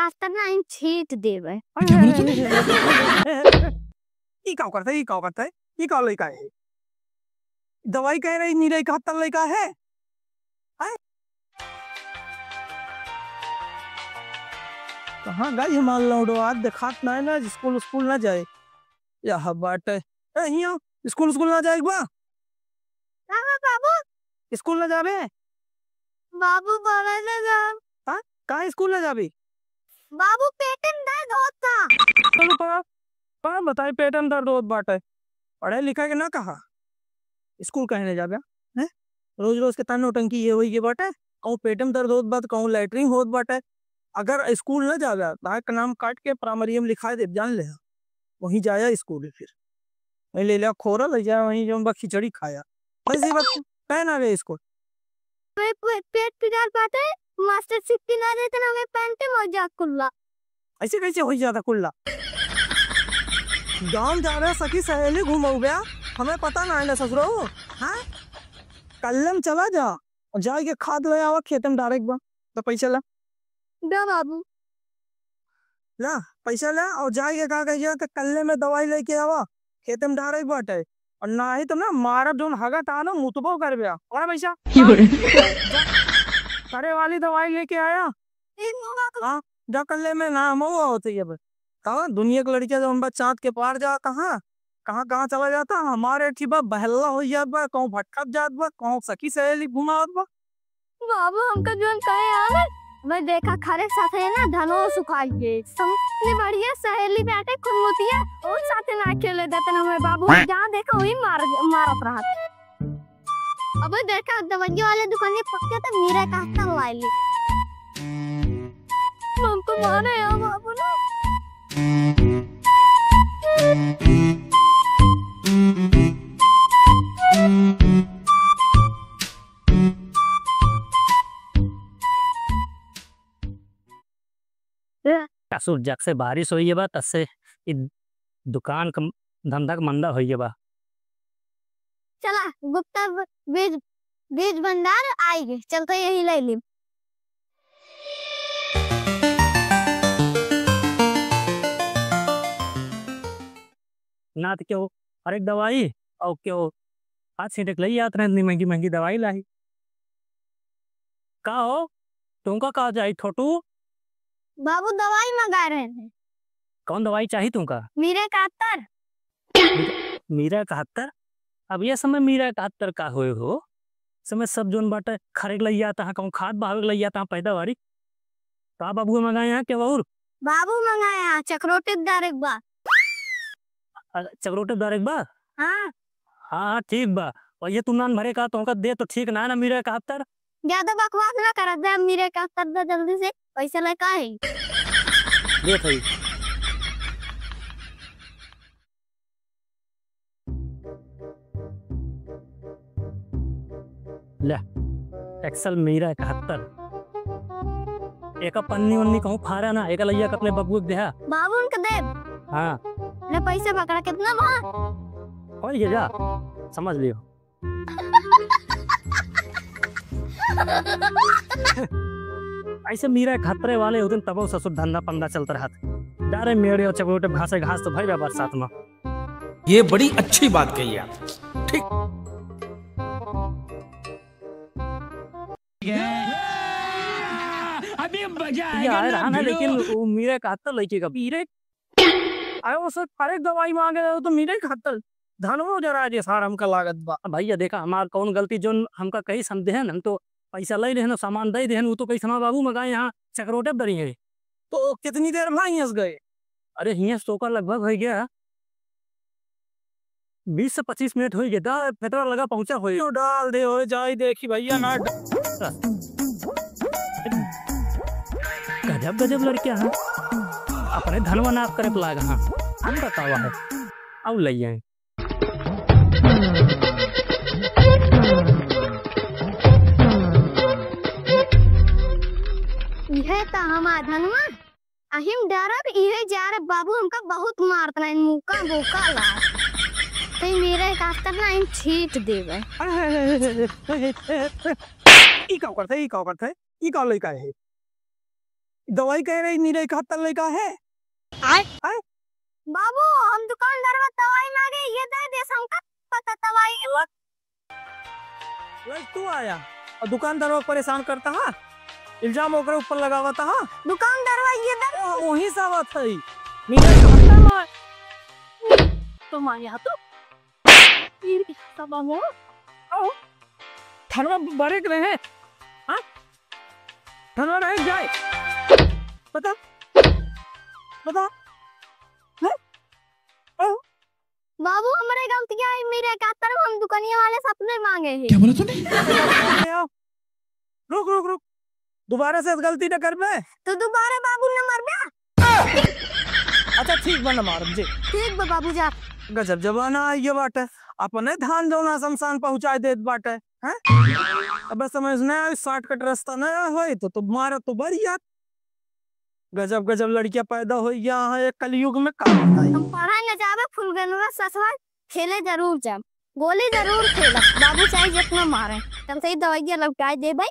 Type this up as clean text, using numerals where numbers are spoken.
कास्तर ना इन छीट देवे। ई का करता है ई का करता है ई का लड़का है दवाई कह रही नीरे 71 लड़का है कहाँ गई हमारे लौड़ो आज दिखात ना है ना स्कूल स्कूल ना जाए यह बात है यहाँ स्कूल स्कूल ना जाए बा बाबू स्कूल ना जाबे बाबू बोले ना जा कहाँ स्कूल ना जाबे बाबू पेट में दर्द होता। चलो पा बताए पेट में दर्द होत बात है पढ़े लिखा के ना कहा स्कूल कहने जाबे हैं रोज रोज के तानो टंकी ये हुई के बात है कहूँ पेट में दर्द होत बात कहूँ लैटरिन होत बात है अगर स्कूल ना जाबे ताक नाम काट के प्राइमरी में लिखा दे जान ले वहीं जाया स्कूल फिर वहीं ले लिया खोरा ले जाया वहीं जो खिचड़ी खाया ऐसी बात पहन आ गए स्कूल पेट पिघल पाते मास्टर सिक्की ना देते ना हमें पहनते मजाक कुल्ला ऐसे कैसे हो जाता कुल्ला गांव जा रहे सखी सहेली घूमो गया हमें पता ना है ना ससुरो हाँ कल्लम चला जा और जाके खाद ले आवा खेत में डायरेक्ट बा तो पैसा ला दे बाबू ला पैसा ला और जाके कहा कहिए तो कल्ले में दवाई लेके आवा खेत में डायरेक्ट बाटे और ना ही तो ना मारब जोन हगा ता ना मुतबो कर गया और पैसा करे वाली दवाई लेके आया हाँ जा कल्ले में ना महुआ होती है कहा दुनिया की लड़कियां जो चाँद के पार जा कहाँ कहाँ कहाँ चला जाता हमारे ठीक बा बहला हो जात बा कहूँ भटकत जात बा कहूँ सखी सहेली घुमावत बा बाबू हमका जोन कहे यार मैं देखा खरे साथ है ना धनो सुखाइए सबसे बढ़िया सहेली बैठे खुनमुतिया और साथे ना खेले देते ना मैं बाबू जहाँ देखा वही मारत रहा। अब देखा दवाई वाले दुकान में पक्के तो मेरा कास्तर लाई ली हमको मारे यार बाबू ना जग से बारिश होइए बा तसे दुकान का धंधा का मंदा होइए बा चला गुप्ता बीज बीज भंडार आएंगे चलते यही ले ली ना तो क्यों हर एक दवाई और क्यों आज सीटेक लई आत रहे इतनी महंगी महंगी दवाई लाई का हो तुमका कहा जाए छोटू बाबू दवाई मंगा रहे थे। कौन दवाई चाहिए तुमका मेरे कास्तर मीरा 71 अब ये समय मीरा 71 का होए हो समय सब जोन बाटे खरीद लई आता है कहूँ खाद बहावे लई आता पैदावारी तो बाबू मंगाए हैं क्या और बाबू मंगाया चक्रोटी डायरेक्ट बा चक्रोटे डायरेक्ट बा हाँ हाँ ठीक बा और ये तुम नान भरे का तो दे तो ठीक ना मीरा 71 ज्यादा बकवास ना कर दे मेरे कास्तर दे जल्दी से पैसा लेका है दे भाई ले एक्सल मीरा 71 एक पन्नी उन्नी कहूँ फारा ना एक लैया अपने बबू दे बाबू उनका दे हाँ ले पैसा पकड़ा कितना बा और ये जा समझ लियो ऐसे मीरा 71 वाले उस दिन तबो ससुर धंधा पंदा चलता रहा डारे मेड़े और चकोटे घासे घास तो भाई बरसात में ये बड़ी अच्छी बात कही आप ठीक अभी मजा आएगा ना लेकिन वो मीरा 71 लड़के का मीरे आयो सर हर एक दवाई मांगे तो मीरे 71 धनवो जरा जे सार हमका लागत बा भैया देखा हमार कौन गलती जो हमका कहीं समझे हैं हम तो पैसा ले रहे सामान दे दे वो तो कहीं समा बाबू मंगाए यहाँ चक्रोटे दरी है तो कितनी देर में हिंस गए अरे हिंस तो का लगभग हो गया 20 से 25 मिनट हो गया पेट्रोल लगा पहुंचा हो डाल दे हो जाए देखी भैया ना गजब गजब लड़कियां हैं अपने धनवा नाप करे लागा हाँ हम बतावा है अब ले आए यह तो हमारा धनवा अहिम डरब इहे जा रे बाबू हमका बहुत मारता है मुका बोका ला ते मेरे कास्तर ना इन छीट देवे ई का करते ई का लड़का है दवाई कह रही नीरे खातर लेका है। बाबू हम दुकानदार में दवाई मांगे ये दे दे हमका पता दवाई बस तू आया और दुकानदार को परेशान करता है, इल्जाम ओकरे ऊपर लगावता है। दुकानदार ये दे वही सावत है नीरे खातर में तो मांगे हाथ तो सब हो थनवा बड़े रहे हैं। हाँ थनवा रहे जाए बता बता बाबू हमारे गलती क्या है मेरे खातर हम दुकानिया वाले सपने मांगे हैं। क्या बोला तूने? रुक रुक रुक दोबारा से गलती न कर मैं तो दोबारा बाबू ने मर गया। अच्छा ठीक बना मार जी ठीक बा बाबू जा गजब जमाना आई ये बात है अपने धान दोना शमशान पहुंचा देत बात है हैं? अब समझना शॉर्टकट रास्ता न होए तो तुम्हारा तो बढ़िया गजब गजब लड़कियां पैदा हो यहाँ है कलयुग में काम हम पढ़ाई न जावे फुलगनवा ससवा खेले जरूर जाम गोली जरूर खेला बाबू चाहे जितना मारे तब से ही दवाई लौटाए दे भाई